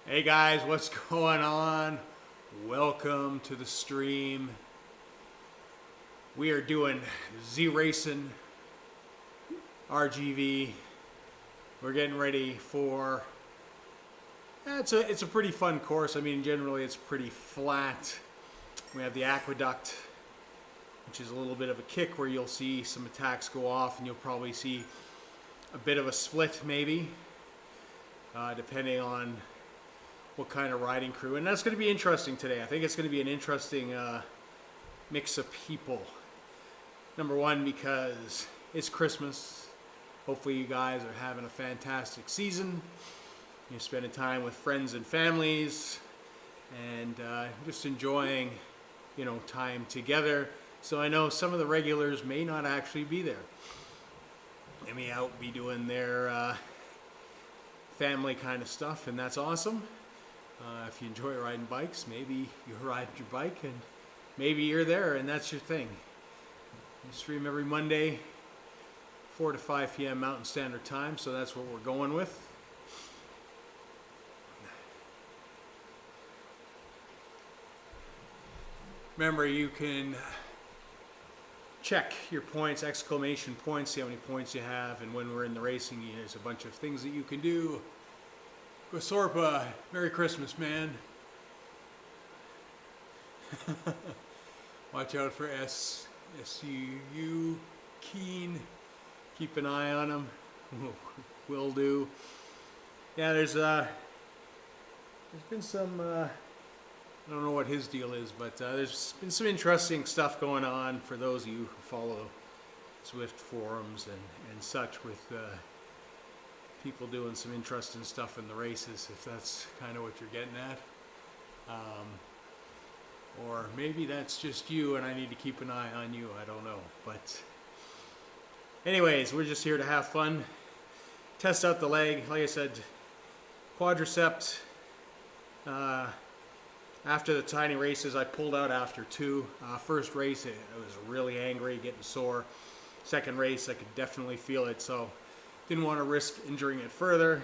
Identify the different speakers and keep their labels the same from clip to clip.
Speaker 1: Hey guys, what's going on? Welcome to the stream. We are doing ZRacing, R.G.V. We're getting ready for, it's a pretty fun course. I mean, generally it's pretty flat. We have the aqueduct, which is a little bit of a kick where you'll see some attacks go off and you'll probably see a bit of a split maybe, depending on what kind of riding crew. And that's going to be interesting today. I think it's going to be an interesting mix of people. Number one, because it's Christmas. Hopefully you guys are having a fantastic season. You're spending time with friends and families and just enjoying, time together. So I know some of the regulars may not actually be there. They may out be doing their family kind of stuff, and that's awesome. If you enjoy riding bikes, maybe you ride your bike and maybe you're there and that's your thing. We stream every Monday, 4 to 5 p.m. Mountain Standard Time, so that's what we're going with. Remember, you can check your points, exclamation points, see how many points you have, and when we're in the racing, there's a bunch of things that you can do. Gosorpa, Merry Christmas, man. Watch out for SUU, Keen. Keep an eye on him. Will do. Yeah, there's been some, I don't know what his deal is, but there's been some interesting stuff going on for those of you who follow Zwift forums and such, with people doing some interesting stuff in the races, if that's kind of what you're getting at. Or maybe that's just you and I need to keep an eye on you, I don't know. But anyways, we're just here to have fun, test out the leg. Like I said, quadriceps. After the tiny races, I pulled out after two. First race, I was really angry, getting sore. Second race, I could definitely feel it, so didn't want to risk injuring it further.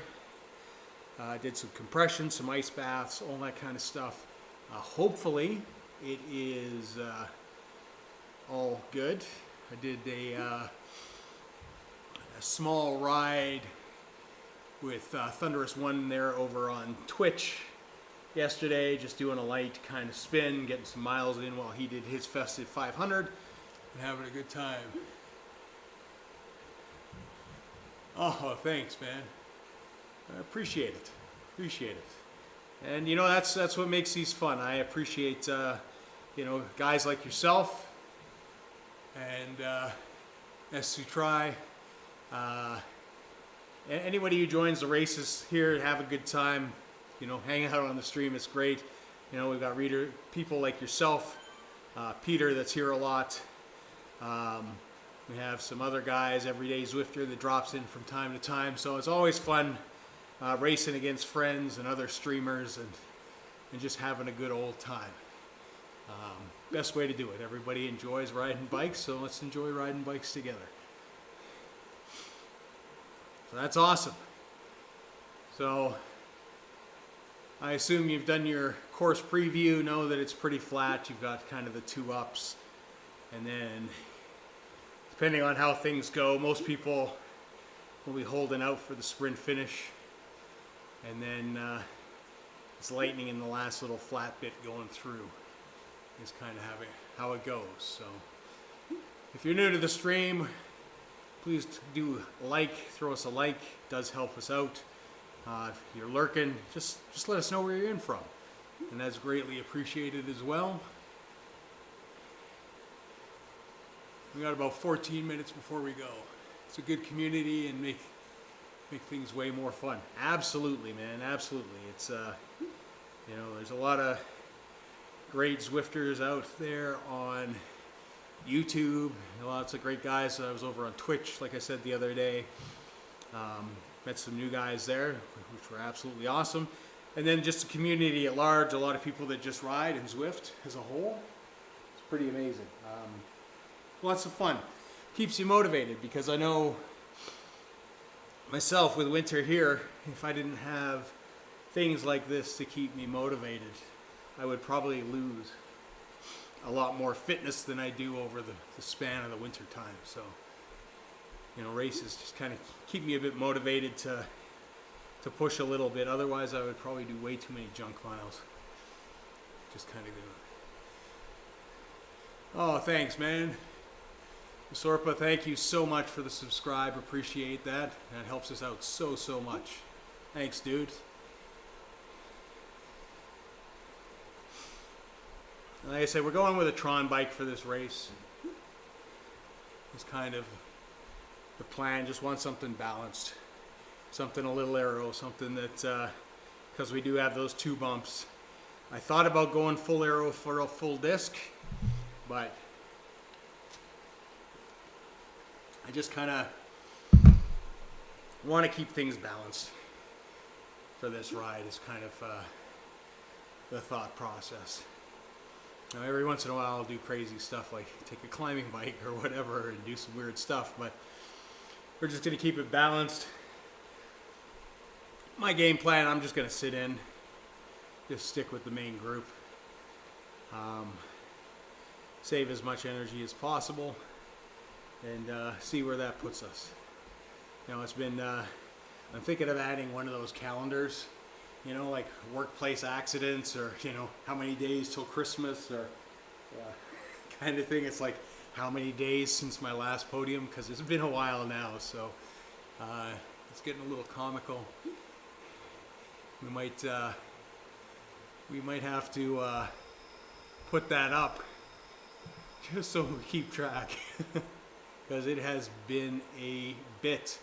Speaker 1: Did some compression, some ice baths, all that kind of stuff. Hopefully, it is all good. I did a small ride with Thunderous One there over on Twitch yesterday, just doing a light kind of spin, getting some miles in while he did his festive 500 and having a good time. Oh, thanks, man. I appreciate it. Appreciate it. And that's what makes these fun. I appreciate guys like yourself and as you try. Anybody who joins the races here, have a good time. Hang out on the stream. It's great. We've got people like yourself, Peter that's here a lot. We have some other guys, everyday Zwifter, that drops in from time to time. So it's always fun racing against friends and other streamers and just having a good old time. Best way to do it. Everybody enjoys riding bikes, so let's enjoy riding bikes together. So that's awesome. So I assume you've done your course preview, know that it's pretty flat. You've got kind of the two ups, and then depending on how things go, most people will be holding out for the sprint finish, and then it's lightning in the last little flat bit going through is kind of how it goes. So if you're new to the stream, please do throw us a like. It does help us out. If you're lurking, just let us know where you're in from, and that's greatly appreciated as well. We got about 14 minutes before we go. It's a good community and make things way more fun. Absolutely, man, absolutely. It's there's a lot of great Zwifters out there on YouTube. Lots of great guys. I was over on Twitch, like I said the other day. Met some new guys there, which were absolutely awesome. And then just the community at large, a lot of people that just ride and Zwift as a whole. It's pretty amazing. Lots of fun. Keeps you motivated, because I know myself with winter here, if I didn't have things like this to keep me motivated, I would probably lose a lot more fitness than I do over the span of the winter time. So, you know, races just kind of keep me a bit motivated to push a little bit. Otherwise, I would probably do way too many junk miles. Just kind of do it. Oh, thanks, man. Sorpa, thank you so much for the subscribe. Appreciate that. That helps us out so much. Thanks, dude. Like I said, we're going with a Tron bike for this race. It's kind of the plan. Just want something balanced. Something a little aero. Something that, because we do have those 2 bumps. I thought about going full aero for a full disc, but I just kind of want to keep things balanced for this ride is kind of the thought process. Now, every once in a while I'll do crazy stuff like take a climbing bike or whatever and do some weird stuff, but we're just going to keep it balanced. My game plan, I'm just going to sit in, just stick with the main group, save as much energy as possible, and see where that puts us. You know, it's been, I'm thinking of adding one of those calendars, you know, like workplace accidents or, you know, how many days till Christmas or kind of thing. It's like how many days since my last podium, because it's been a while now, so it's getting a little comical. We might have to put that up just so we keep track. Because it has been a bit.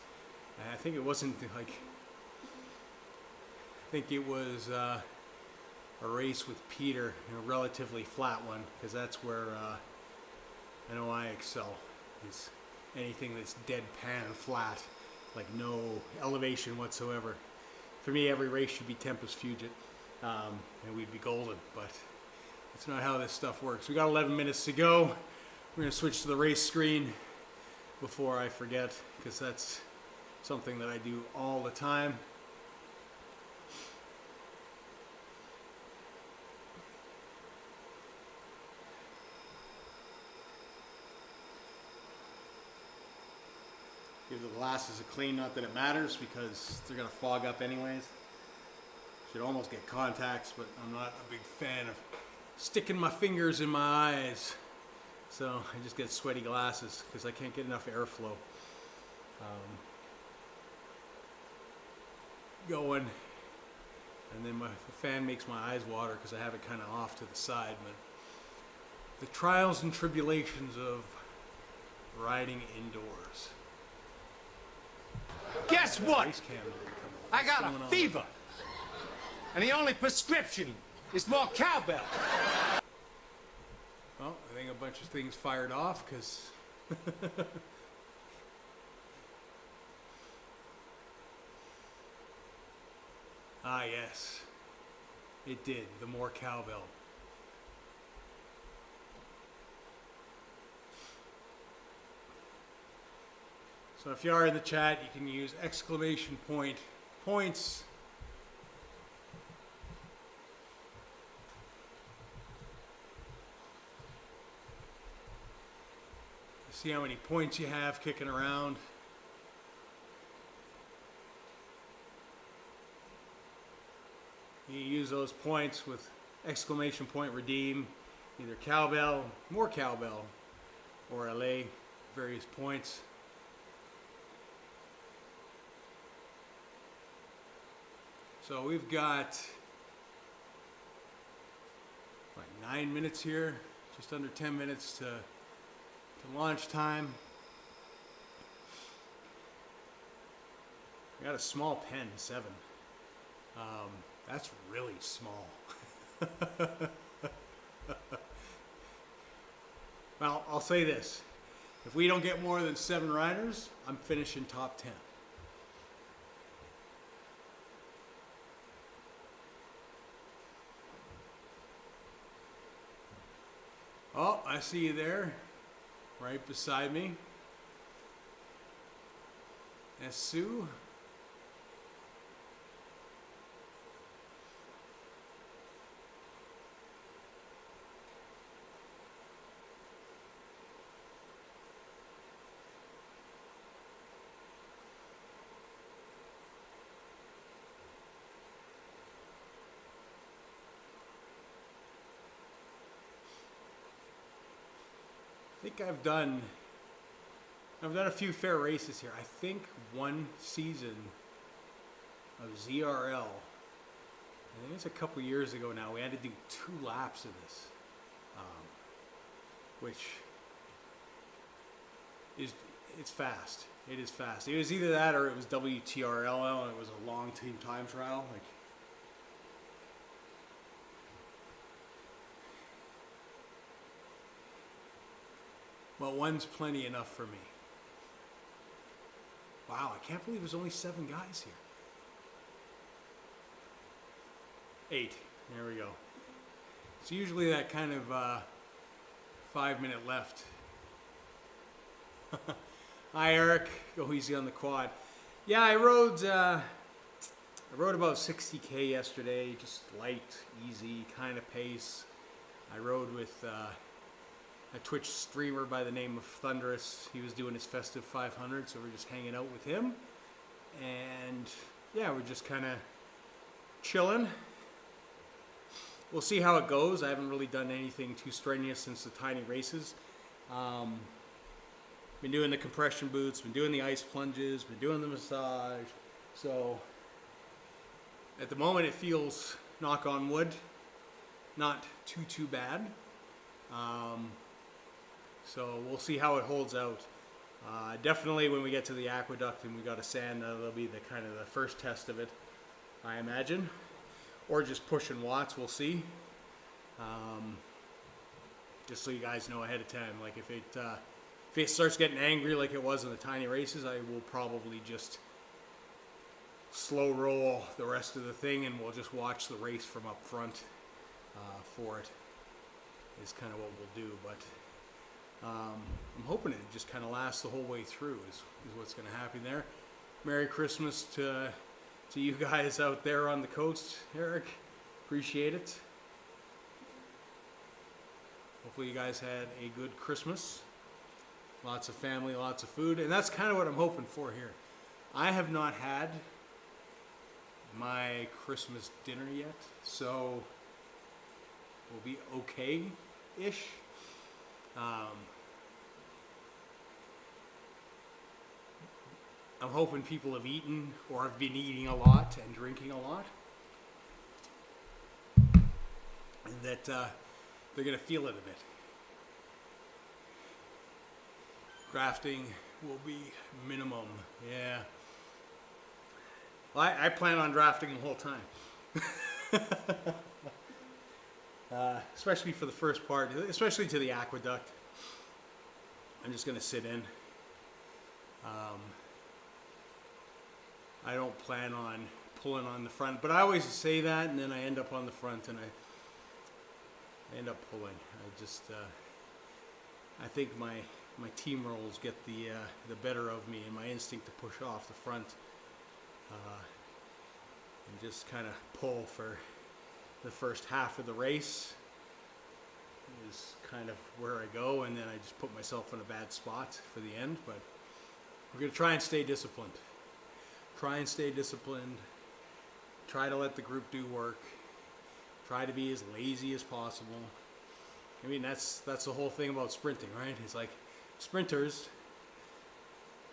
Speaker 1: I think it wasn't like, I think it was a race with Peter, a relatively flat one, because that's where I know I excel, is anything that's deadpan flat, like no elevation whatsoever. For me, every race should be Tempest Fugit, and we'd be golden, but that's not how this stuff works. We got 11 minutes to go. We're going to switch to the race screen before I forget, because that's something that I do all the time. Give the glasses a clean, not that it matters because they're going to fog up anyways. Should almost get contacts, but I'm not a big fan of sticking my fingers in my eyes. So I just get sweaty glasses because I can't get enough airflow going. And then the fan makes my eyes water because I have it kind of off to the side. But the trials and tribulations of riding indoors.
Speaker 2: Guess what? I got a fever. And the only prescription is more cowbell.
Speaker 1: Well, I think a bunch of things fired off because ah, yes, it did. The more cowbell. So if you are in the chat, you can use exclamation point points. See how many points you have kicking around. You use those points with exclamation point redeem, either cowbell, more cowbell, or LA, various points. So we've got like 9 minutes here, just under 10 minutes to launch time. I got a small pen, 7. That's really small. Well, I'll say this. If we don't get more than 7 riders, I'm finishing top 10. Oh, I see you there, right beside me. Sue. think I've done a few fair races here. I think one season of ZRL, I think it's a couple years ago now, we had to do 2 laps of this, which is, it's fast. It is fast. It was either that or it was WTRL, and it was a long team time trial. Like, well, one's plenty enough for me. Wow, I can't believe there's only 7 guys here. 8. There we go. It's usually that kind of 5-minute left. Hi, Eric. Go easy on the quad. Yeah, I rode about 60K yesterday, just light, easy kind of pace. I rode with a Twitch streamer by the name of Thunderous. He was doing his festive 500, so we're just hanging out with him. And yeah, we're just kind of chilling. We'll see how it goes. I haven't really done anything too strenuous since the tiny races. Been doing the compression boots, been doing the ice plunges, been doing the massage. So at the moment it feels, knock on wood, not too bad. So we'll see how it holds out. Definitely when we get to the aqueduct and we got to sand, that'll be the kind of the first test of it, I imagine. Or just pushing watts, we'll see. Just so you guys know ahead of time, like if it starts getting angry like it was in the tiny races, I will probably just slow roll the rest of the thing and we'll just watch the race from up front for it, is kind of what we'll do. But I'm hoping it just kind of lasts the whole way through is what's going to happen there. Merry Christmas to you guys out there on the coast, Eric. Appreciate it. Hopefully you guys had a good Christmas. Lots of family, lots of food, and that's kind of what I'm hoping for here. I have not had my Christmas dinner yet, so we'll be okay-ish. I'm hoping people have eaten or have been eating a lot and drinking a lot, and that they're going to feel it a bit. Drafting will be minimum, yeah. Well, I plan on drafting the whole time. Especially for the first part, especially to the aqueduct. I'm just going to sit in. I don't plan on pulling on the front, but I always say that, and then I end up on the front, and I end up pulling. I think my team rolls get the better of me, and my instinct to push off the front and just kind of pull for the first half of the race is kind of where I go, and then I just put myself in a bad spot for the end. But we're going to try and stay disciplined. Try to let the group do work. Try to be as lazy as possible. I mean, that's the whole thing about sprinting, right? It's like sprinters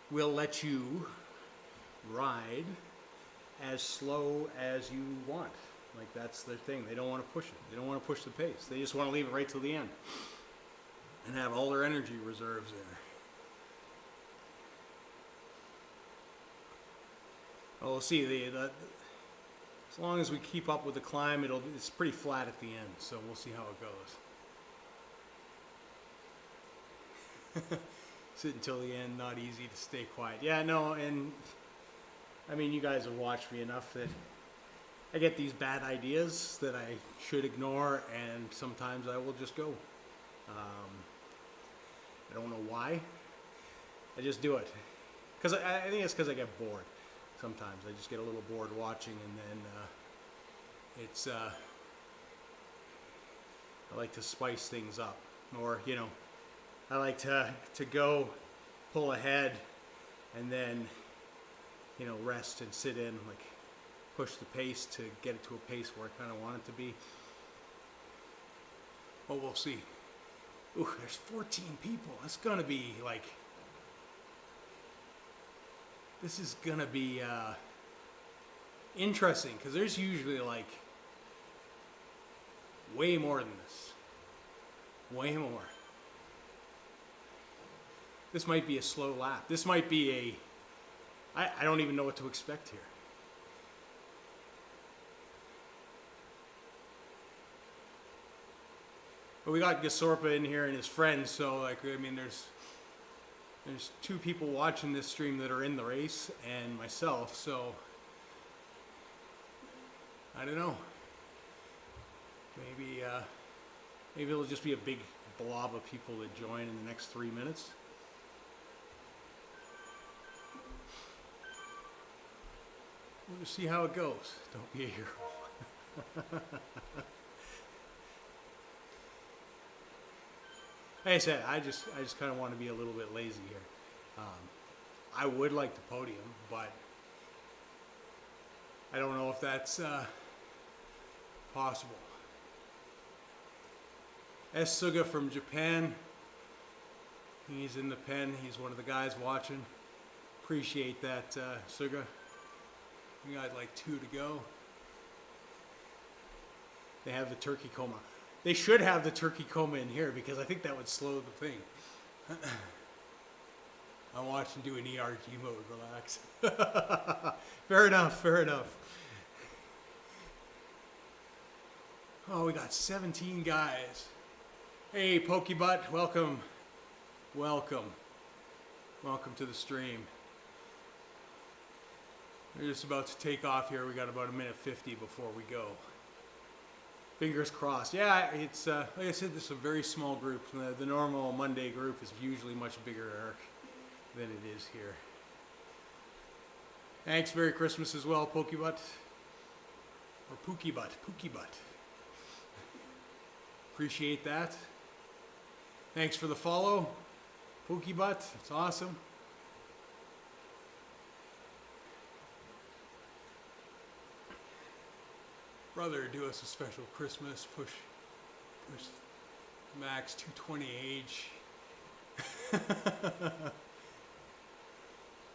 Speaker 1: will let you ride as slow as you want. Like, that's their thing. They don't want to push it. They don't want to push the pace. They just want to leave it right till the end and have all their energy reserves there. Well, we'll see. As long as we keep up with the climb, it's pretty flat at the end, so we'll see how it goes. Sit until the end, not easy to stay quiet. Yeah, no, and I mean, you guys have watched me enough that I get these bad ideas that I should ignore, and sometimes I will just go. I don't know why. I just do it. Because I think it's because I get bored. Sometimes I just get a little bored watching, and then I like to spice things up. Or, you know, I like to go pull ahead and then, you know, rest and sit in, like push the pace to get it to a pace where I kind of want it to be. But we'll see. Ooh, there's 14 people. That's gonna be like, this is gonna be interesting, because there's usually like way more than this. Way more. This might be a slow lap. This might be I don't even know what to expect here. But we got Gasorpa in here and his friends, so like, I mean, there's 2 people watching this stream that are in the race and myself, so I don't know. Maybe it'll just be a big blob of people that join in the next 3 minutes. We'll just see how it goes. Don't be a hero. Like I said, I just kind of want to be a little bit lazy here. I would like the podium, but I don't know if that's possible. S. Suga from Japan. He's in the pen. He's one of the guys watching. Appreciate that, Suga. We got like 2 to go. They have the turkey coma. They should have the turkey coma in here, because I think that would slow the thing. I'm watching do an ERG mode, relax. Fair enough, fair enough. Oh, we got 17 guys. Hey, Pokebutt, welcome. Welcome. Welcome to the stream. We're just about to take off here. We got about 1:50 before we go. Fingers crossed. Yeah, it's like I said, this is a very small group. The normal Monday group is usually much bigger, Eric, than it is here. Thanks. Merry Christmas as well, Pokebutt. Or Pookiebutt. Pookiebutt. Appreciate that. Thanks for the follow, Pookiebutt. It's awesome. Brother, do us a special Christmas. Push max 220 age.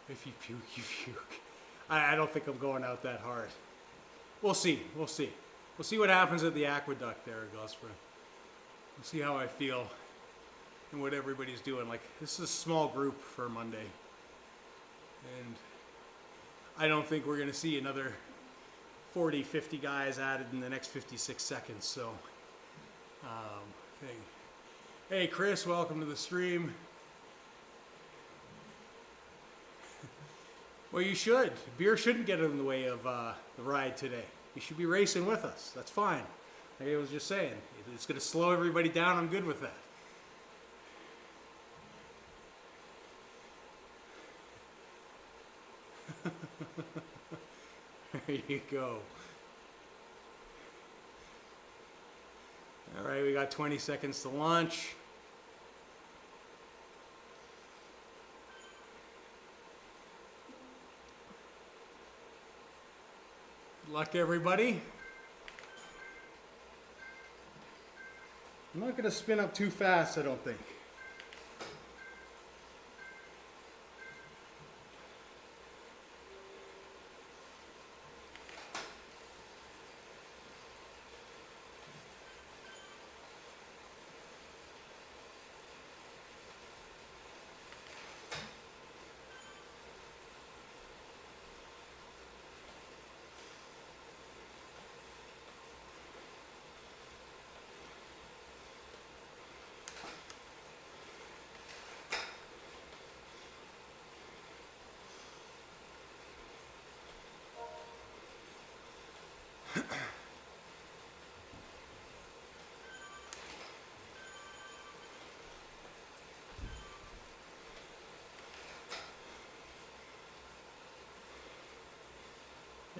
Speaker 1: If you puke, you puke. I don't think I'm going out that hard. We'll see. We'll see. We'll see what happens at the aqueduct there, Gosper. We'll see how I feel and what everybody's doing. Like, this is a small group for Monday. And I don't think we're going to see another 40, 50 guys added in the next 56 seconds. So, hey, Chris, welcome to the stream. Well, you should. Beer shouldn't get in the way of the ride today. You should be racing with us. That's fine. Like I was just saying, if it's going to slow everybody down, I'm good with that. There you go. All right, we got 20 seconds to launch. Good luck, everybody. I'm not going to spin up too fast, I don't think.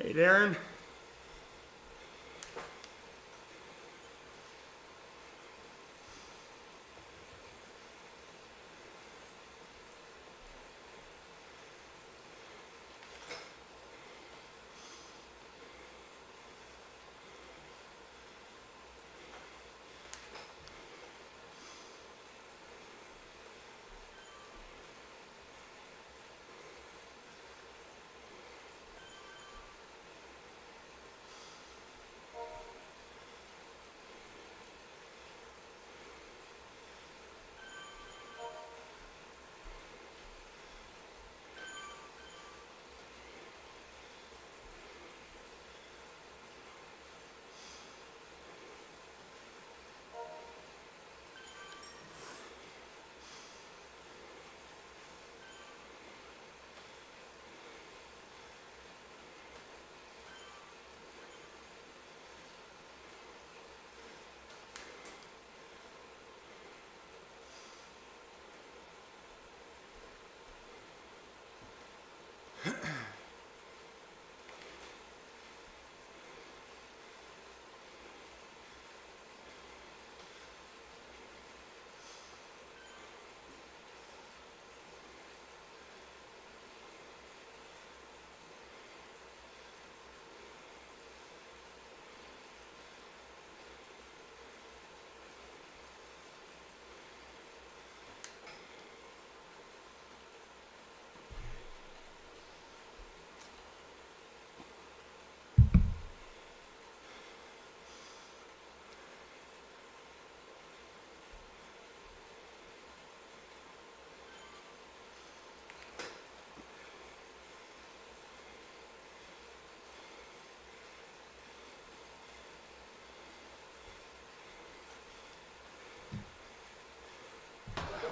Speaker 1: Hey, Darren.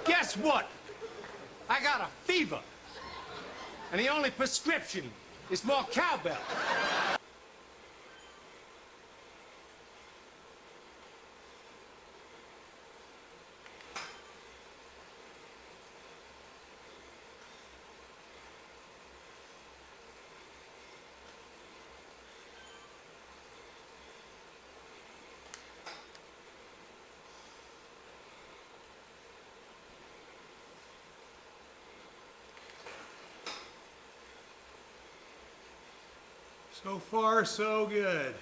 Speaker 2: Guess what? I got a fever. And the only prescription is more cowbell.
Speaker 1: So far, so good.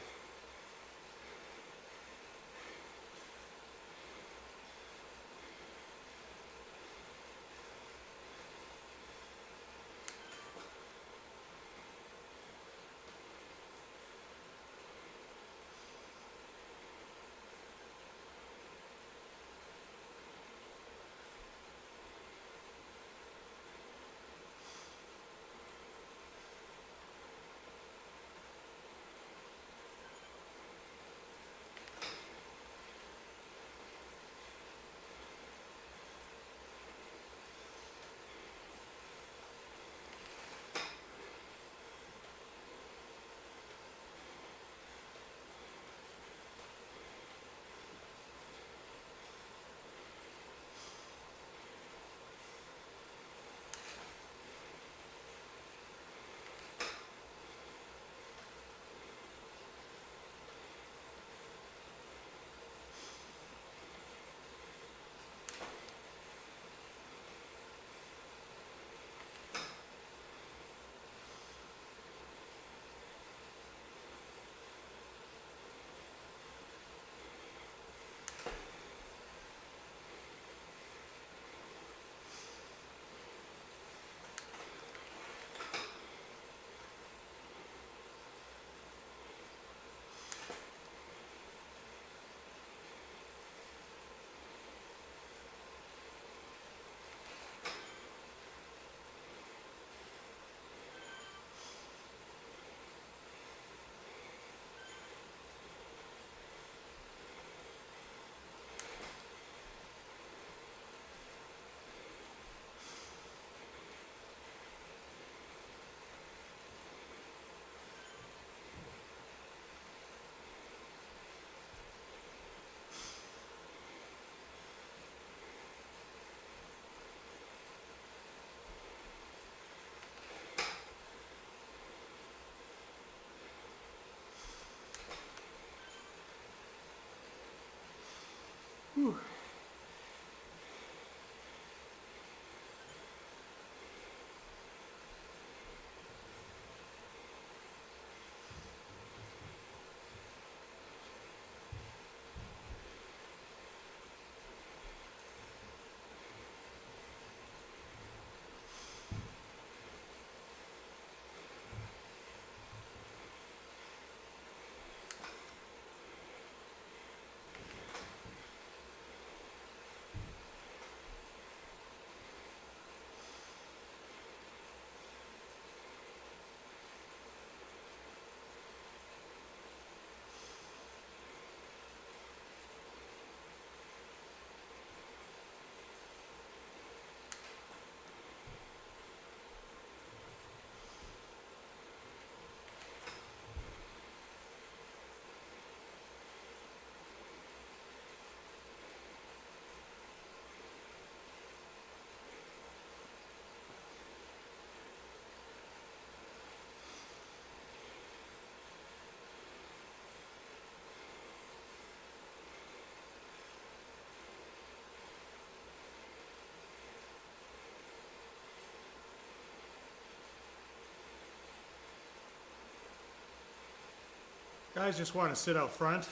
Speaker 1: Guys just want to sit out front.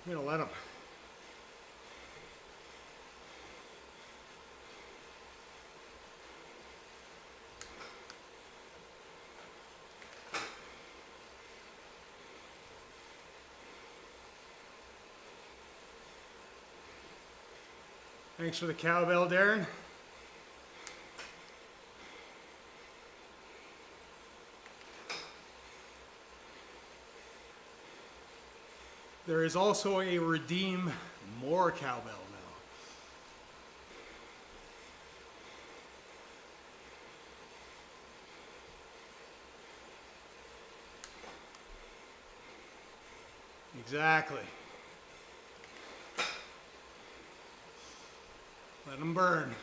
Speaker 1: I'm going to let them. Thanks for the cowbell, Darren. There is also a redeem more cowbell now. Exactly. Let them burn.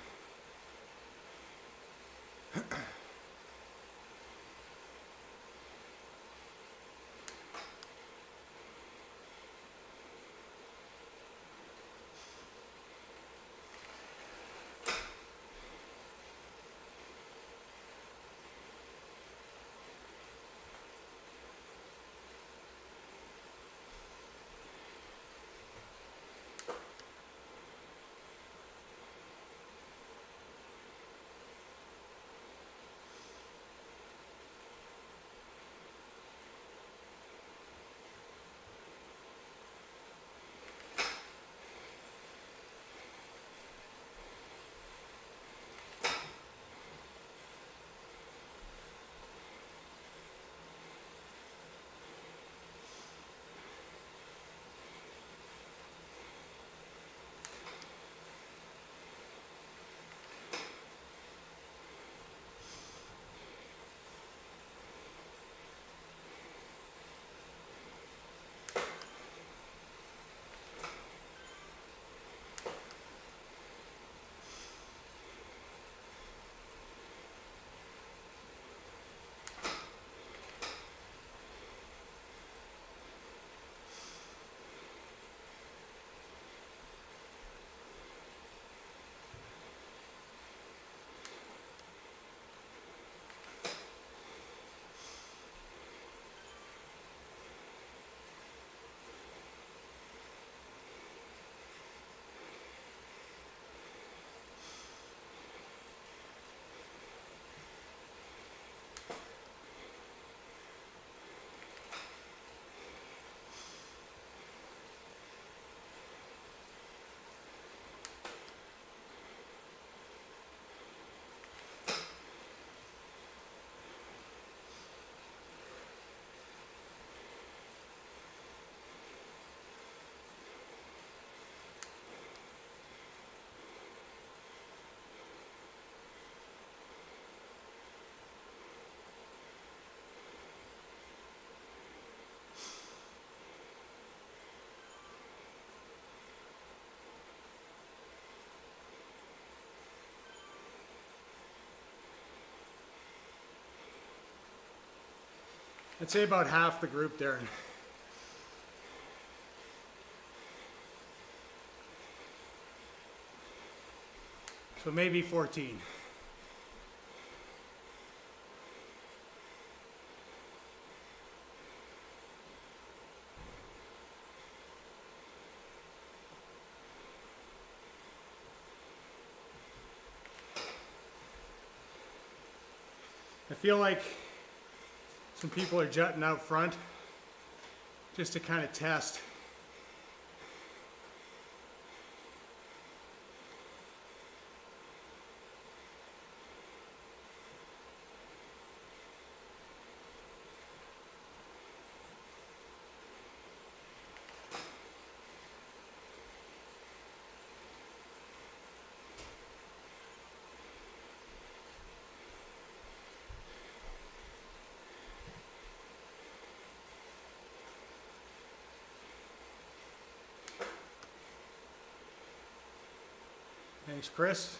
Speaker 1: I'd say about half the group, Darren. So maybe 14. I feel like some people are jutting out front just to kind of test. Thanks, Chris.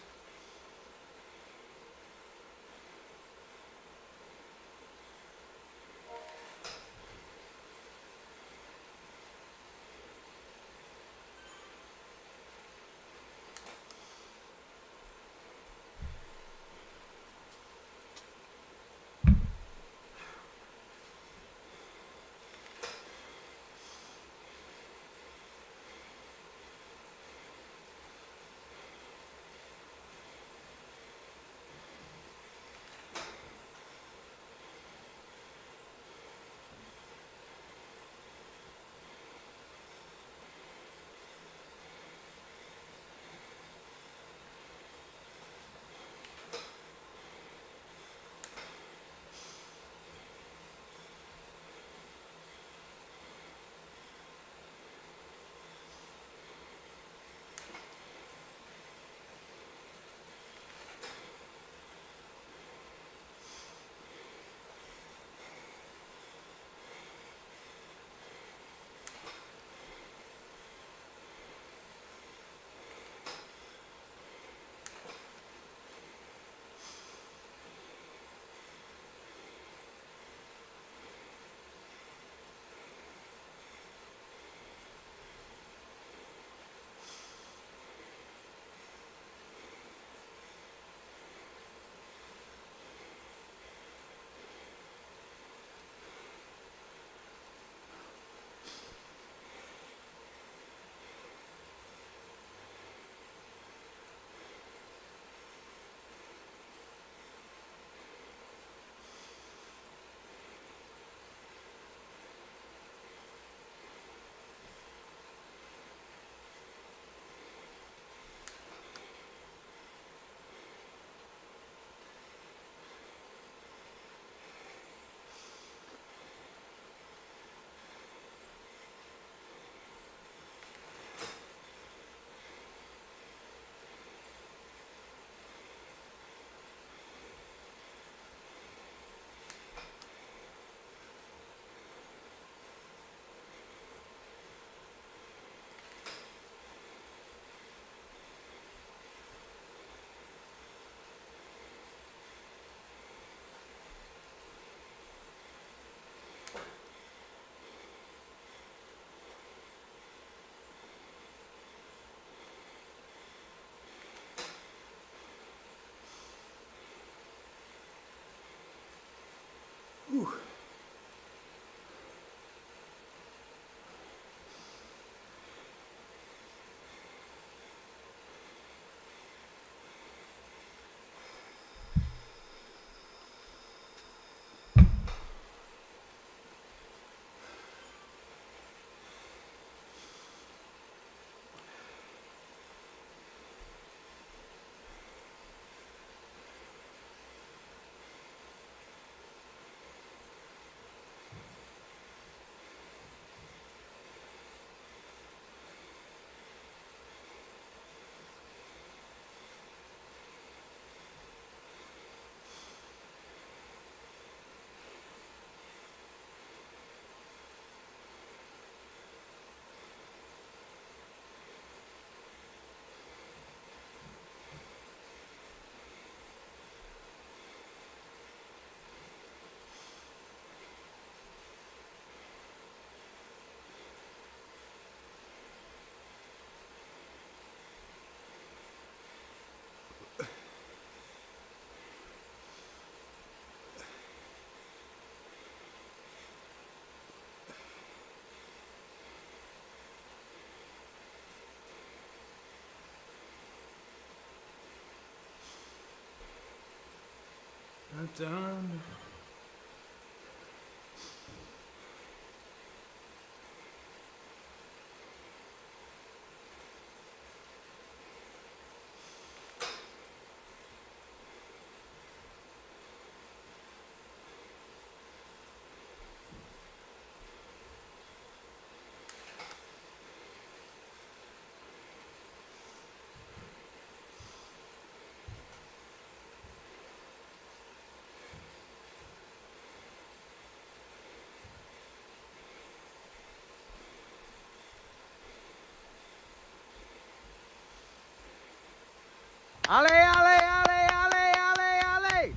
Speaker 1: Whew. Done.
Speaker 3: Ale, ale, ale, ale, ale, ale!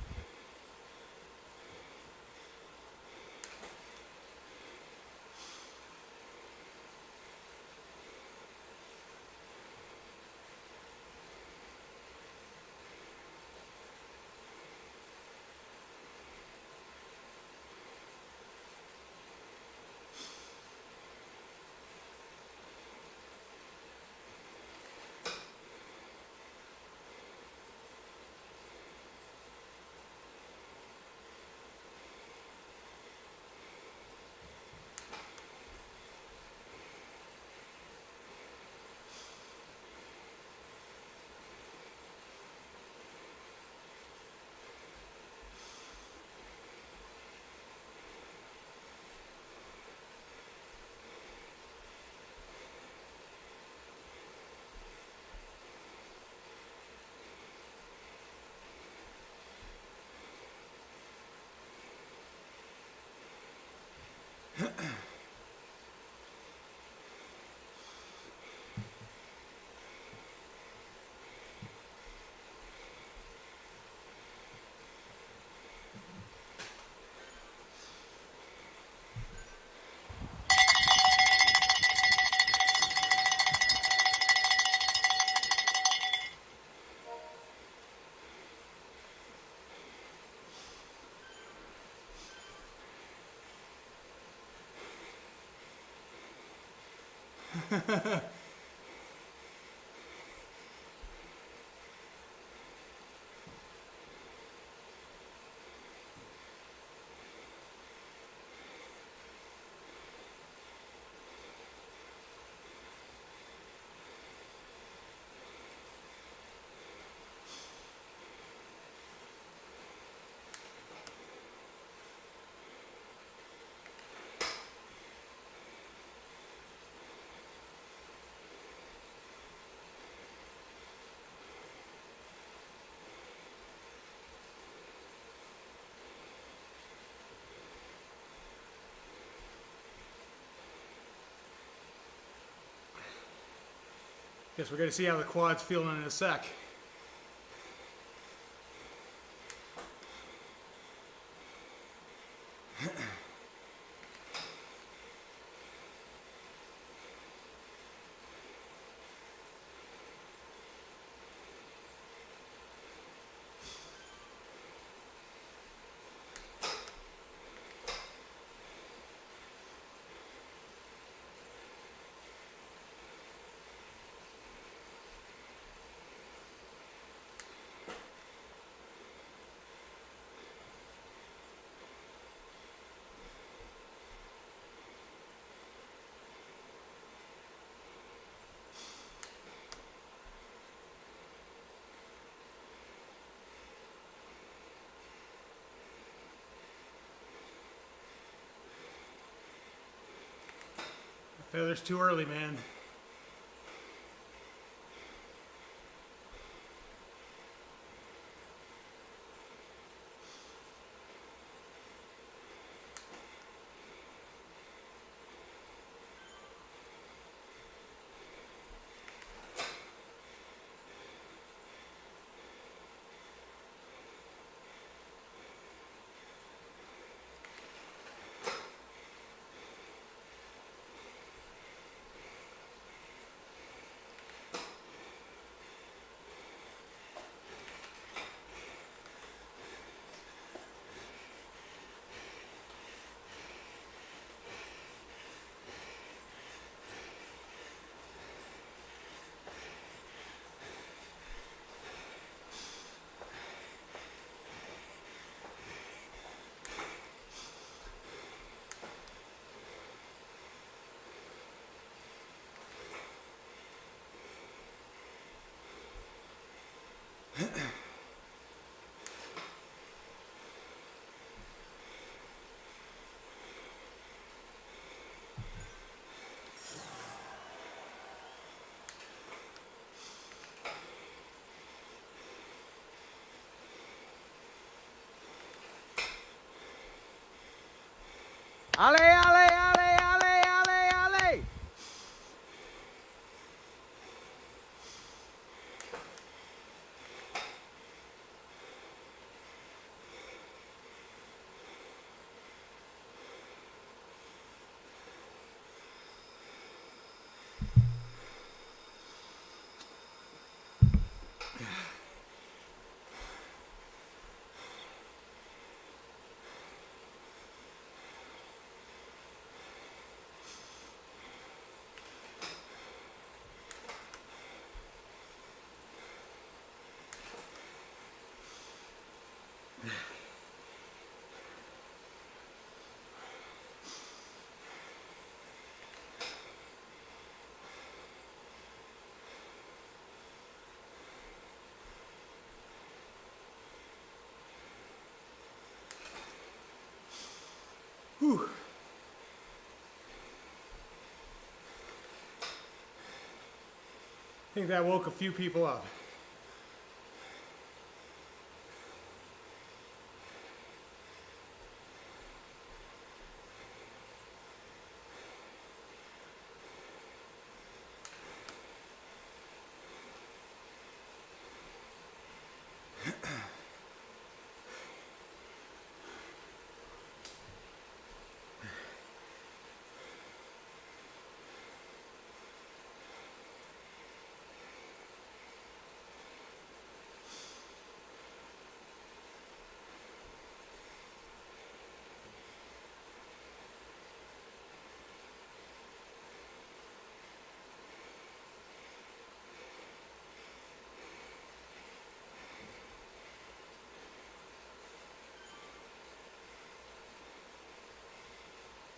Speaker 3: Guess we're going to see how the quad's feeling in a sec.
Speaker 1: Feather's too early, man.
Speaker 3: Ale, ale, ale, ale, ale, ale.
Speaker 1: Whew. I think that woke a few people up.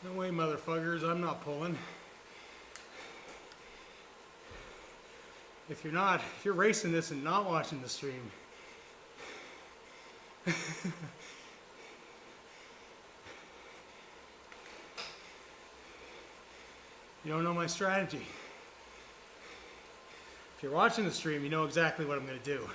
Speaker 1: No way, motherfuckers, I'm not pulling. If you're racing this and not watching the stream, you don't know my strategy. If you're watching the stream, you know exactly what I'm going to do.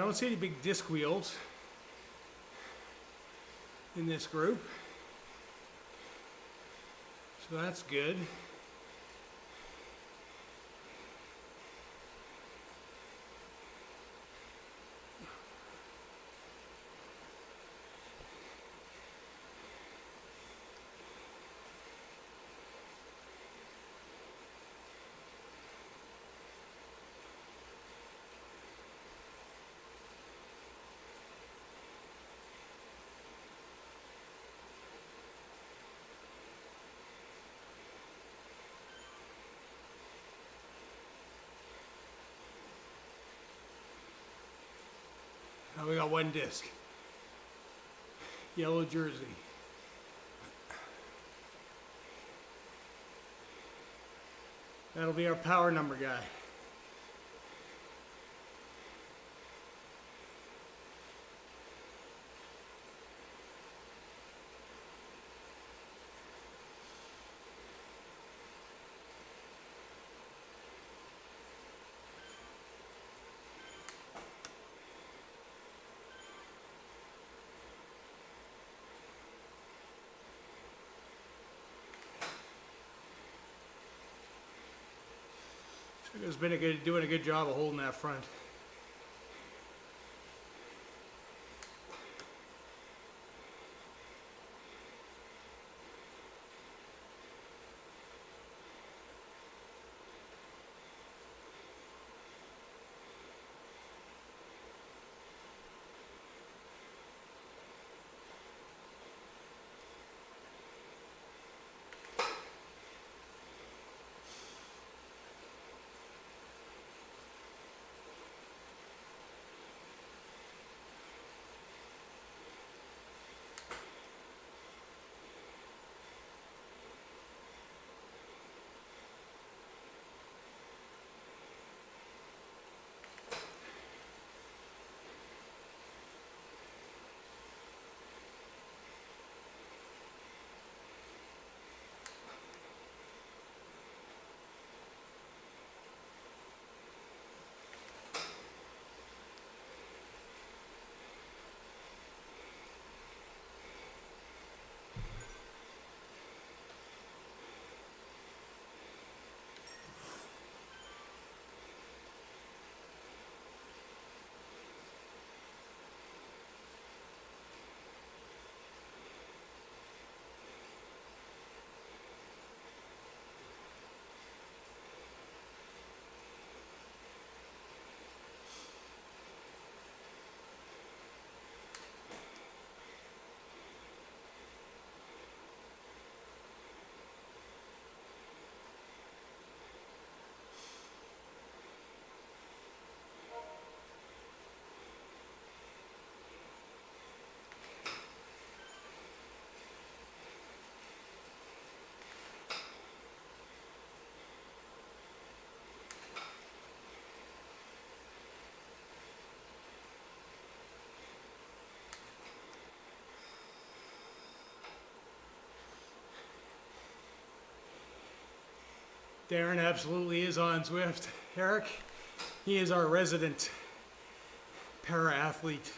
Speaker 1: don't see any big disc wheels in this group, so that's good. Now we got one disc. Yellow jersey. That'll be our power number guy. It's been doing a good job of holding that front. Darren absolutely is on Zwift. Eric, he is our resident para-athlete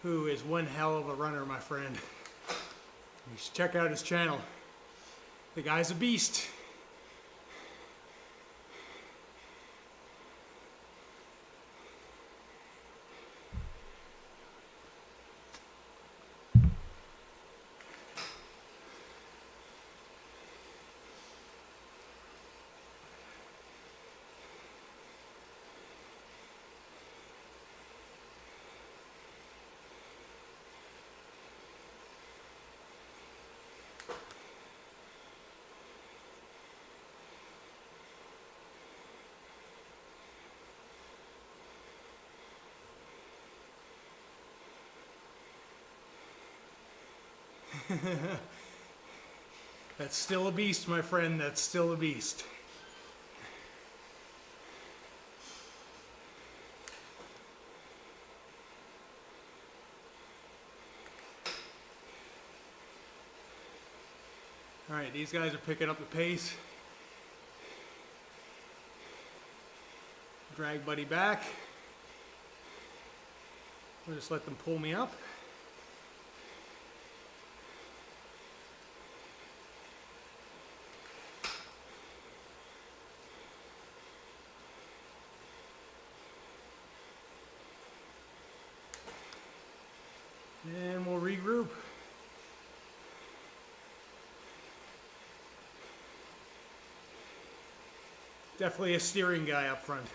Speaker 1: who is one hell of a runner, my friend. You should check out his channel. The guy's a beast. That's still a beast, my friend. That's still a beast. All right, these guys are picking up the pace. Drag buddy back. I'll just let them pull me up. And we'll regroup. Definitely a steering guy up front.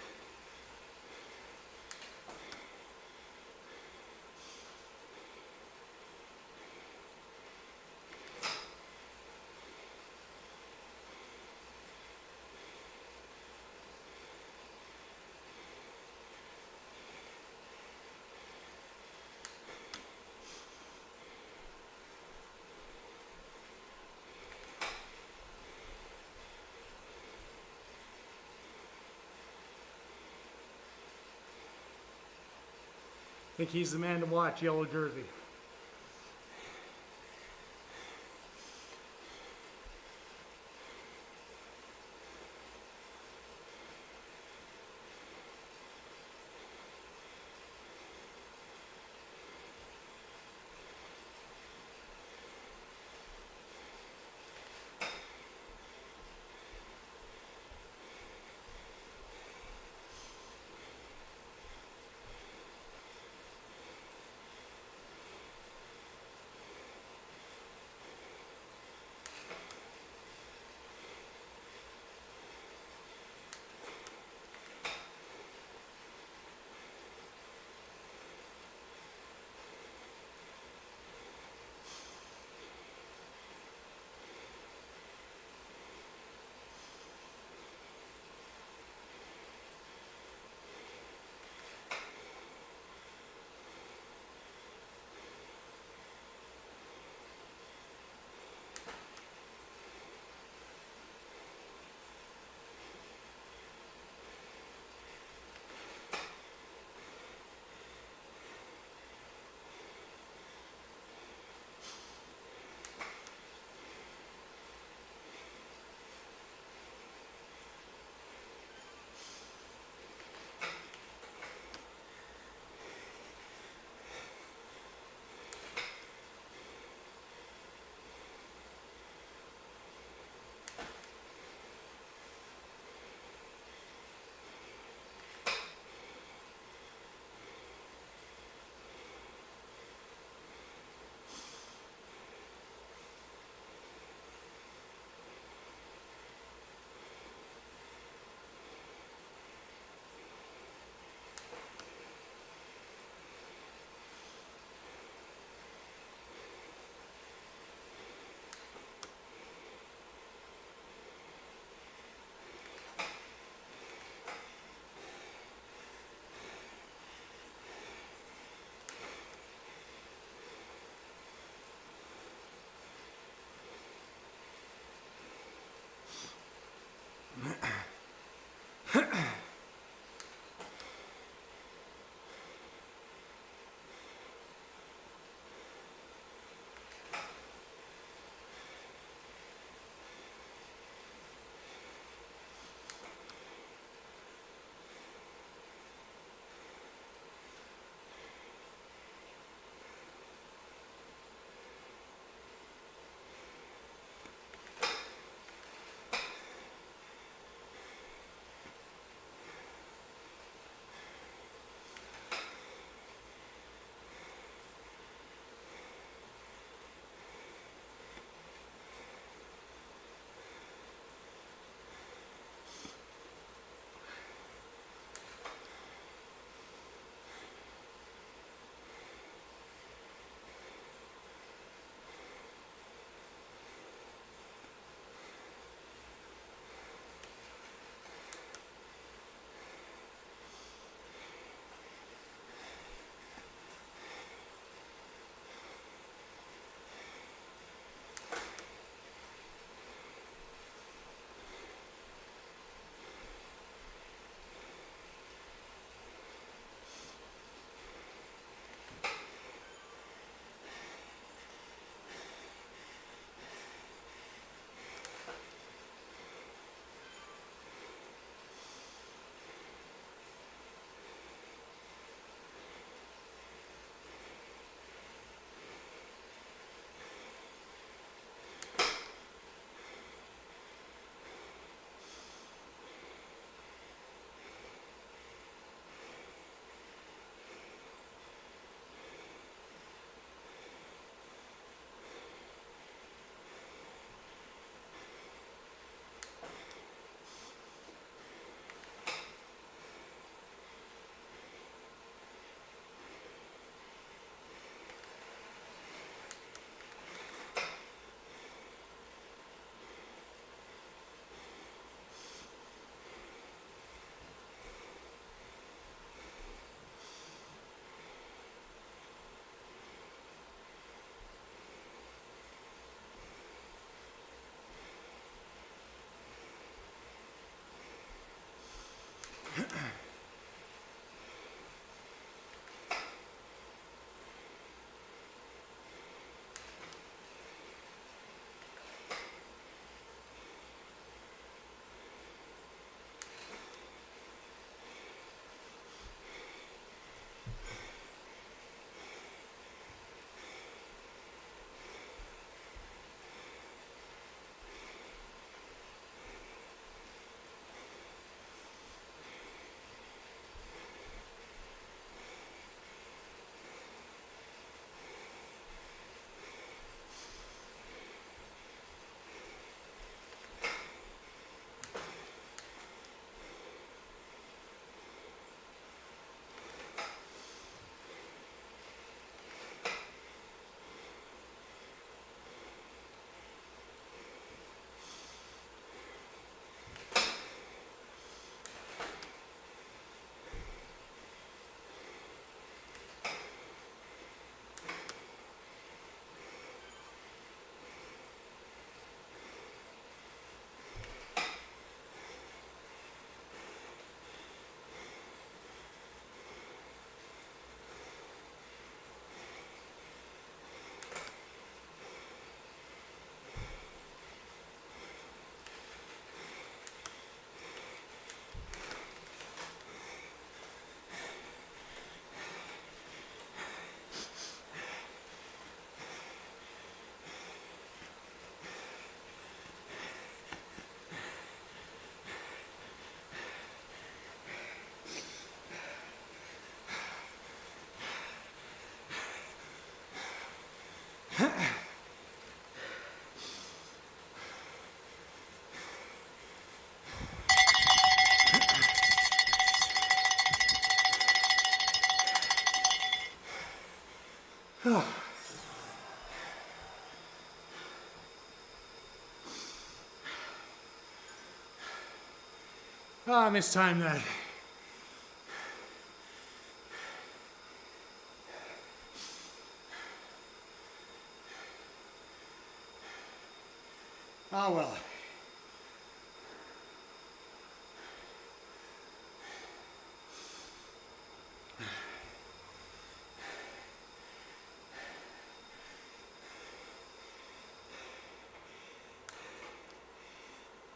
Speaker 1: I think he's the man to watch, yellow jersey. Oh, I mistimed that. Oh well.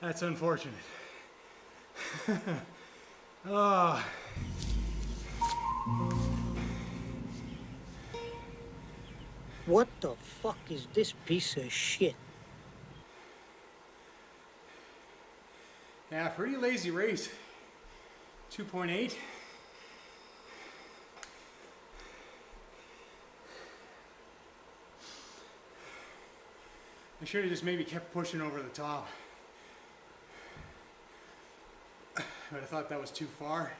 Speaker 1: That's unfortunate. Oh.
Speaker 4: What the fuck is this piece of shit?
Speaker 1: Yeah, pretty lazy race. 2.8. I should have just maybe kept pushing over the top. But I thought that was too far.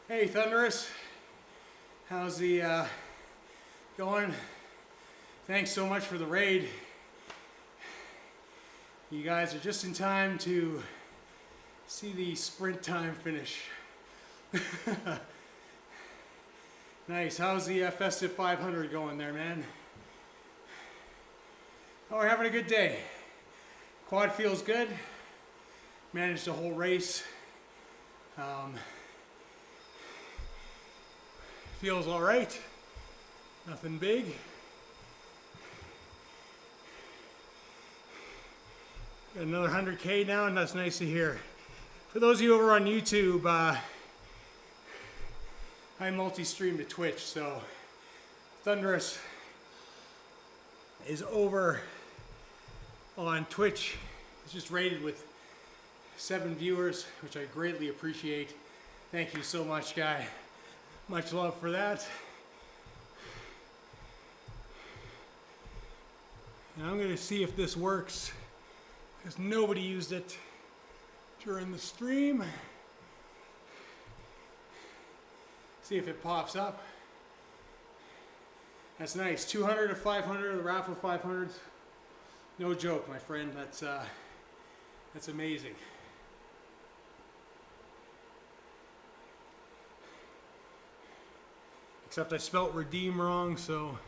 Speaker 1: Hey, Thunderous. How's the going? Thanks so much for the raid. You guys are just in time to see the sprint time finish. Nice. How's the festive 500 going there, man? Oh, we're having a good day. Quad feels good. Managed the whole race. Feels all right. Nothing big. Got another 100K now, and that's nice to hear. For those of you over on YouTube, I multi-stream to Twitch, so Thunderous is over on Twitch. It's just rated with 7 viewers, which I greatly appreciate. Thank you so much, guy. Much love for that. And I'm gonna see if this works, because nobody used it during the stream. See if it pops up. That's nice. 200 to 500, the raffle 500s. No joke, my friend. That's amazing. Except I spelt redeem wrong, so.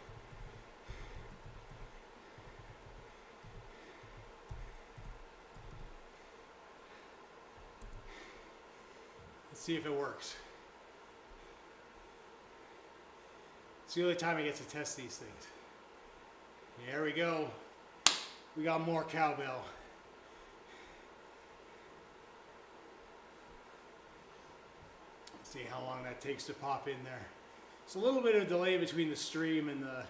Speaker 1: Let's see if it works. It's the only time I get to test these things. There we go. We got more cowbell. Let's see how long that takes to pop in there. It's a little bit of a delay between the stream and the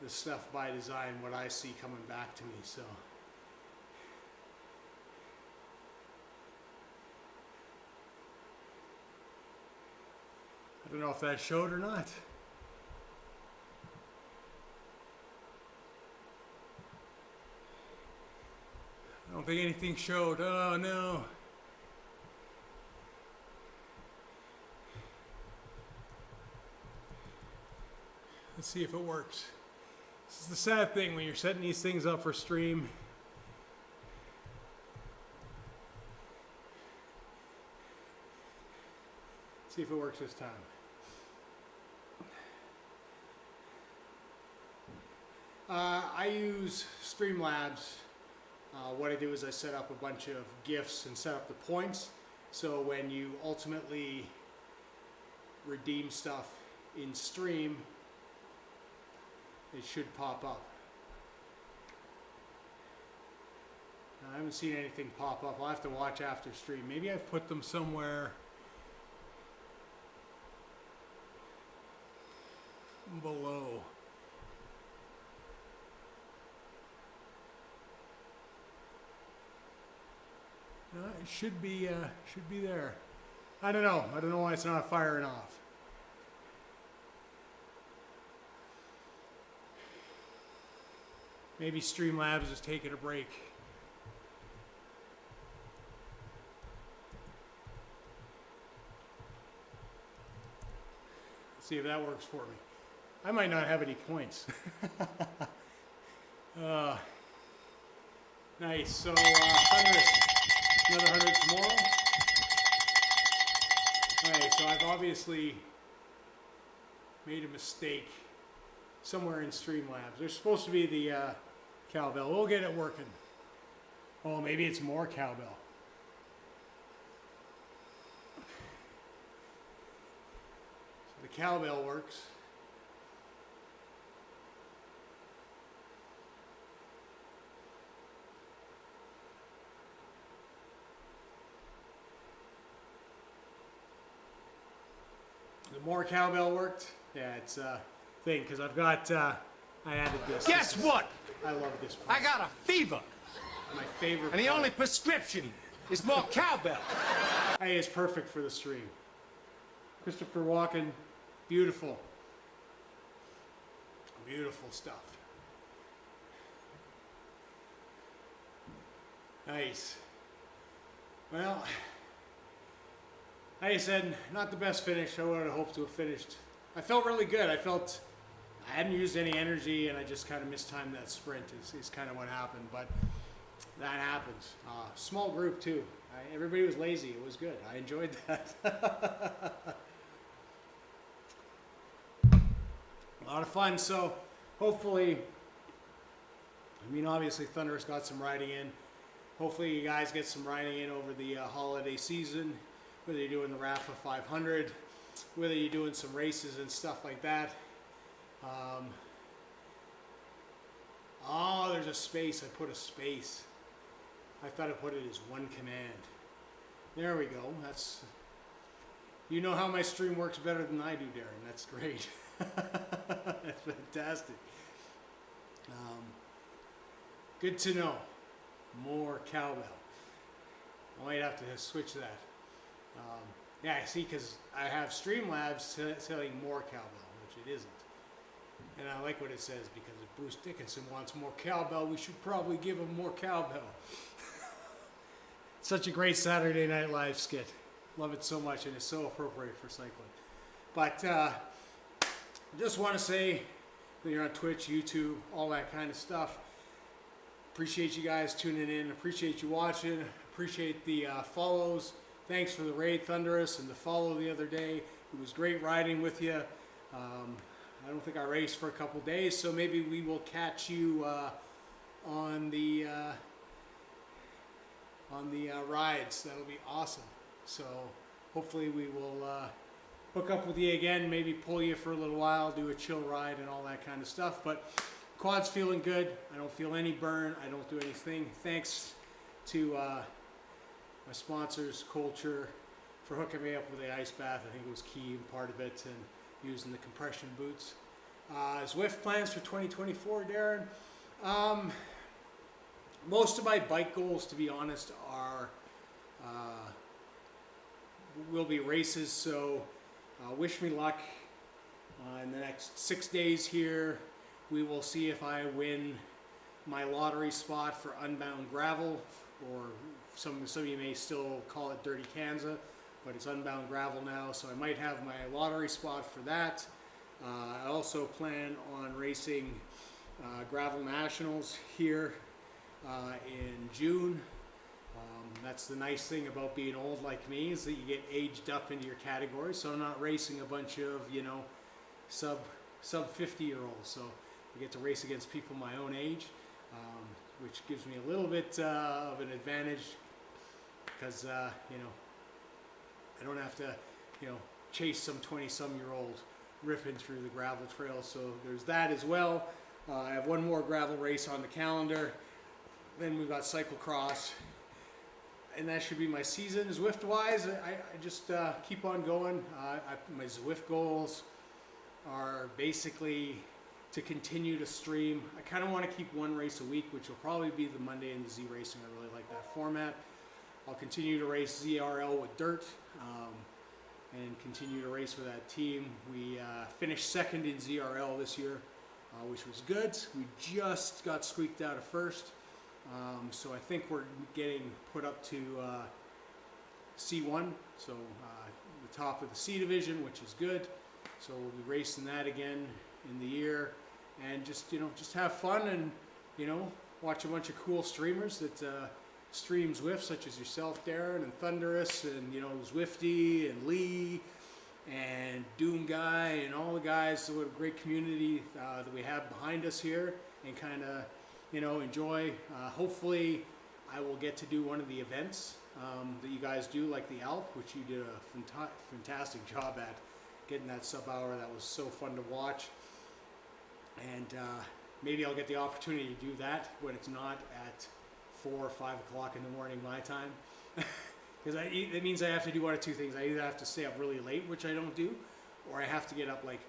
Speaker 1: stuff by design, what I see coming back to me, so. I don't know if that showed or not. I don't think anything showed. Oh no. Let's see if it works. This is the sad thing when you're setting these things up for stream. See if it works this time. I use Streamlabs. What I do is I set up a bunch of GIFs and set up the points. So when you ultimately redeem stuff in stream, it should pop up. I haven't seen anything pop up. I'll have to watch after stream. Maybe I've put them somewhere below. It should be there. I don't know. I don't know why it's not firing off. Maybe Streamlabs is taking a break. Let's see if that works for me. I might not have any points. Nice. So, Thunderous, another 100 tomorrow. Alright, so I've obviously made a mistake somewhere in Streamlabs. There's supposed to be the cowbell. We'll get it working. Oh, maybe it's more cowbell. So the cowbell works. The more cowbell worked. Yeah, it's a thing because I've got. I added this.
Speaker 2: Guess what?
Speaker 1: I love this.
Speaker 2: I got a fever.
Speaker 1: My favorite.
Speaker 2: And the only prescription is more cowbell.
Speaker 1: Hey, it's perfect for the stream. Christopher Walken, beautiful. Beautiful stuff. Nice. Well, like I said, not the best finish. I would have hoped to have finished. I felt really good. I felt I hadn't used any energy and I just kind of mistimed that sprint is kind of what happened. But that happens. Small group too. Everybody was lazy. It was good. I enjoyed that. A lot of fun. So hopefully, I mean, obviously Thunderous got some riding in. Hopefully you guys get some riding in over the holiday season, whether you're doing the Rafa 500, whether you're doing some races and stuff like that. Oh, there's a space. I put a space. I thought I put it as one command. There we go. That's, you know how my stream works better than I do, Darren. That's great. That's fantastic. Good to know. More cowbell. I might have to switch that. Yeah, see, because I have Streamlabs selling more cowbell, which it isn't. And I like what it says, because if Bruce Dickinson wants more cowbell, we should probably give him more cowbell. Such a great Saturday Night Live skit. Love it so much, and it's so appropriate for cycling. But just want to say that you're on Twitch, YouTube, all that kind of stuff. Appreciate you guys tuning in. Appreciate you watching. Appreciate the follows. Thanks for the raid, Thunderous, and the follow the other day. It was great riding with you. I don't think I raced for a couple days, so maybe we will catch you on the rides. That'll be awesome. So hopefully we will hook up with you again, maybe pull you for a little while, do a chill ride and all that kind of stuff. But quad's feeling good. I don't feel any burn. I don't do anything. Thanks to my sponsors, Culture, for hooking me up with the ice bath. I think it was key and part of it, and using the compression boots. Zwift plans for 2024, Darren. Most of my bike goals, to be honest, are will be races. So wish me luck in the next 6 days here. We will see if I win my lottery spot for Unbound Gravel, or some of you may still call it Dirty Kanza, but it's Unbound Gravel now, so I might have my lottery spot for that. I also plan on racing Gravel Nationals here in June. That's the nice thing about being old like me, is that you get aged up into your category, so I'm not racing a bunch of, you know, sub 50-year-olds, so I get to race against people my own age, which gives me a little bit of an advantage, because, you know, I don't have to, you know, chase some 20-some-year-old ripping through the gravel trail. So there's that as well. I have one more gravel race on the calendar. Then we've got cyclocross, and that should be my season. Zwift-wise, I just keep on going. My Zwift goals are basically to continue to stream. I kind of want to keep one race a week, which will probably be the Monday in the ZRacing. I really like that format. I'll continue to race ZRL with dirt, and continue to race with that team. We finished second in ZRL this year, which was good. We just got squeaked out of first, so I think we're getting put up to C1, so the top of the C division, which is good. So we'll be racing that again in the year, and just, you know, just have fun, and, you know, watch a bunch of cool streamers that stream Zwift, such as yourself, Darren, and Thunderous, and Zwifty, and Lee, and Doom Guy, and all the guys. So what a great community that we have behind us here, and kind of enjoy. Hopefully I will get to do one of the events that you guys do, like the Alp, which you did a fantastic job at getting that sub hour. That was so fun to watch. And maybe I'll get the opportunity to do that when it's not at 4 or 5 o'clock in the morning my time. Because that means I have to do one of two things. I either have to stay up really late, which I don't do, or I have to get up like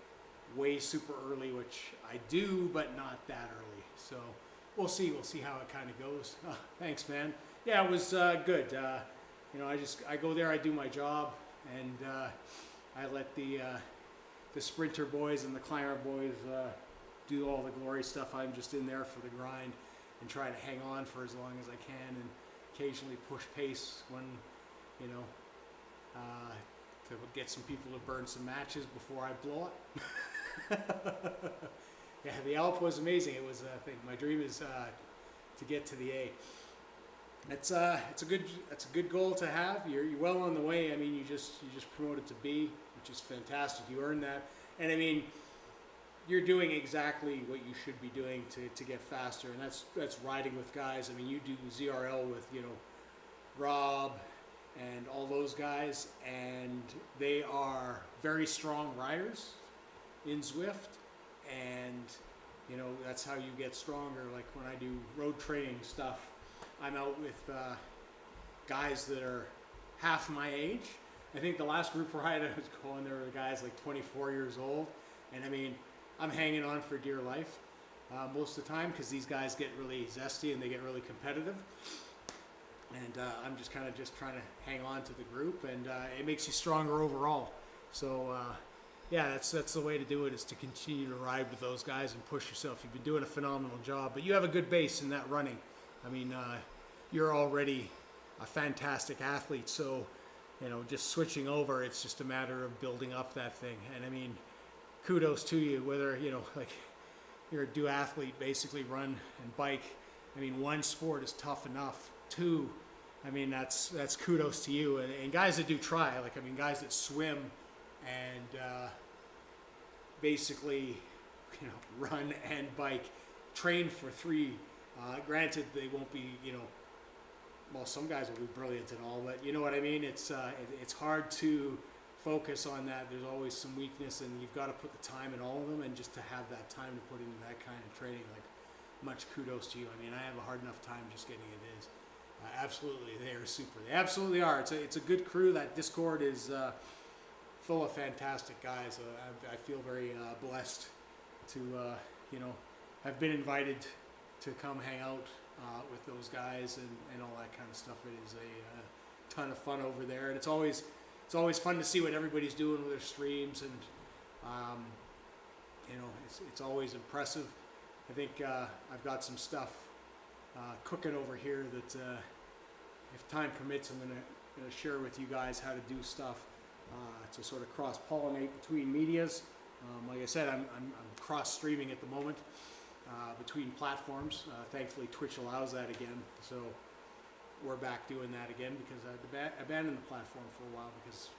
Speaker 1: way super early, which I do, but not that early. So we'll see. We'll see how it kind of goes. Thanks, man. Yeah, it was good. I go there, I do my job, and I let the sprinter boys and the climber boys do all the glory stuff. I'm just in there for the grind and try to hang on for as long as I can, and occasionally push pace when, to get some people to burn some matches before I blow up. Yeah, the Alp was amazing. It was, I think, my dream is to get to the A. It's a good goal to have. You're well on the way. I mean, you just promoted to B, which is fantastic. You earned that, and I mean, you're doing exactly what you should be doing to get faster, and that's riding with guys. I mean, you do ZRL with Rob and all those guys, and they are very strong riders in Zwift, and that's how you get stronger. Like when I do road training stuff, I'm out with guys that are half my age. I think the last group ride I was going, there were guys like 24 years old, and I mean, I'm hanging on for dear life most of the time, because these guys get really zesty and they get really competitive, and I'm just kind of trying to hang on to the group, and it makes you stronger overall. So yeah, that's the way to do it, is to continue to ride with those guys and push yourself. You've been doing a phenomenal job, but you have a good base in that running. I mean, you're already a fantastic athlete, so just switching over, it's just a matter of building up that thing. And I mean, kudos to you, whether like you're a duathlete, basically run and bike. I mean, one sport is tough enough. Two, I mean, that's kudos to you. And guys that do try, like, I mean, guys that swim and basically run and bike, train for 3. Granted, they won't be well, some guys will be brilliant and all, but you know what I mean. It's hard to focus on that. There's always some weakness, and you've got to put the time in all of them, and just to have that time to put into that kind of training, like, much kudos to you. I mean, I have a hard enough time just getting it in. Absolutely, they are super. They absolutely are. It's a good crew. That Discord is full of fantastic guys. I feel very blessed to have been invited to come hang out with those guys and all that kind of stuff. It is a ton of fun over there, and it's always fun to see what everybody's doing with their streams, and it's always impressive. I think I've got some stuff cooking over here that, if time permits, I'm gonna share with you guys how to do stuff to sort of cross-pollinate between medias. Like I said, I'm cross-streaming at the moment between platforms. Thankfully, Twitch allows that again, so we're back doing that again, because I abandoned the platform for a while because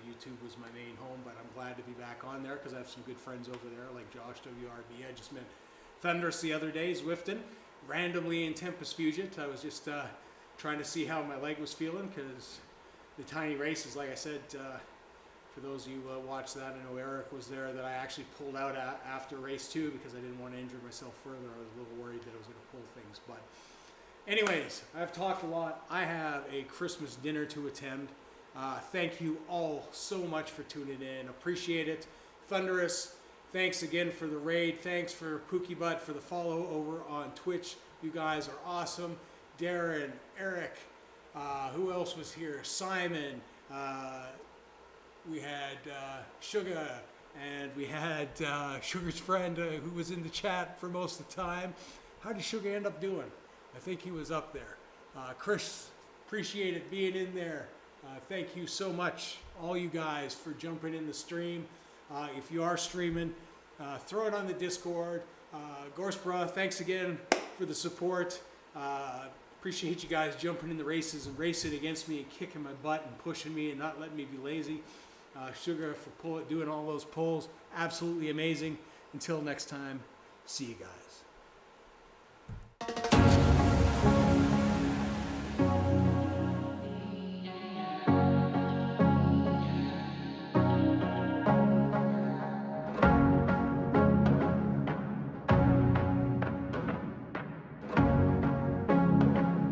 Speaker 1: YouTube was my main home. But I'm glad to be back on there, because I have some good friends over there, like Josh W.R.B. I just met Thunderous the other day, Zwifting, randomly in Tempest Fugit. I was just trying to see how my leg was feeling, because the tiny races, like I said, for those of you who watched that, I know Eric was there, that I actually pulled out after race 2 because I didn't want to injure myself further. I was a little worried that I was going to pull things. But anyways, I've talked a lot. I have a Christmas dinner to attend. Thank you all so much for tuning in. Appreciate it. Thunderous, thanks again for the raid. Thanks for Pookie Butt for the follow over on Twitch. You guys are awesome. Darren, Eric, who else was here? Simon, we had Sugar, and we had Sugar's friend who was in the chat for most of the time. How did Sugar end up doing? I think he was up there. Chris, appreciate it being in there. Thank you so much, all you guys, for jumping in the stream. If you are streaming, throw it on the Discord. Gorspra, thanks again. for the support. Appreciate you guys jumping in the races and racing against me and kicking my butt and pushing me and not letting me be lazy. Sugar for doing all those pulls. Absolutely amazing. Until next time, see you guys.